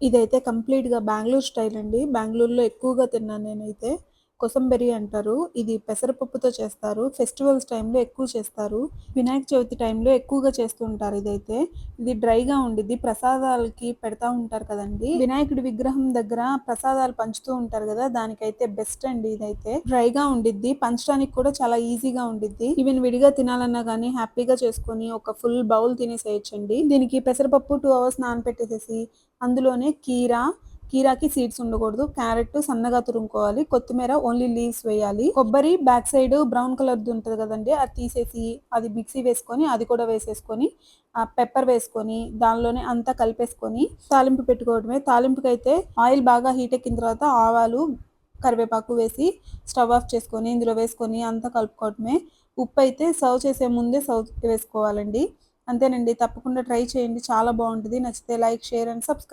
ఇదైతే కంప్లీట్‌గా బెంగుళూరు స్టైల్ అండి. బెంగుళూరులో ఎక్కువగా తిన్నాను నేనైతే. కొసంబెరి అంటారు. ఇది పెసరపప్పుతో చేస్తారు. ఫెస్టివల్స్ టైమ్‌లో ఎక్కువ చేస్తారు. వినాయక చవితి టైమ్‌లో ఎక్కువగా చేస్తూ ఉంటారు ఇదైతే. ఇది డ్రైగా ఉండిద్ది. ప్రసాదాలకి పెడతా ఉంటారు కదండీ! వినాయకుడి విగ్రహం దగ్గర ప్రసాదాలు పంచుతూ ఉంటారు గదా! దానికైతే బెస్ట్ అండి ఇదైతే. డ్రైగా ఉండిద్ది. పంచడానికి కూడా చాలా ఈజీగా ఉండిద్ది. ఈవెన్ విడిగా తినాలన్నా గానీ హ్యాపీగా చేసుకొని ఒక ఫుల్ బౌల్ తినేసేయొచ్చండి. దీనికి పెసరపప్పు 2 అవర్స్ నానపెట్టేసేసి అందులోనే కీరాకి సీడ్స్ ఉండకూడదు. క్యారెట్ సన్నగా తురుముకోవాలి. కొత్తిమీర ఓన్లీ లీవ్స్ వేయాలి. కొబ్బరి బ్యాక్ సైడ్ బ్రౌన్ కలర్‌ది ఉంటది కదండీ! అది తీసేసి అది మిక్సీ వేసుకొని అది కూడా వేసేసుకొని పెప్పర్ వేసుకొని దానిలోనే అంతా కలిపేసుకొని తాలింపు పెట్టుకోవడమే. తాలింపుకైతే ఆయిల్ బాగా హీట్ ఎక్కిన తర్వాత ఆవాలు, కరివేపాకు వేసి స్టవ్ ఆఫ్ చేసుకొని ఇందులో వేసుకొని అంతా కలుపుకోవడమే. ఉప్పైతే సర్వ్ చేసే ముందే వేసుకోవాలండి. అంతేనండి. తప్పకుండా ట్రై చేయండి. చాలా బావుంటది. నచ్చితే లైక్, షేర్ అండ్ సబ్స్క్రైబ్.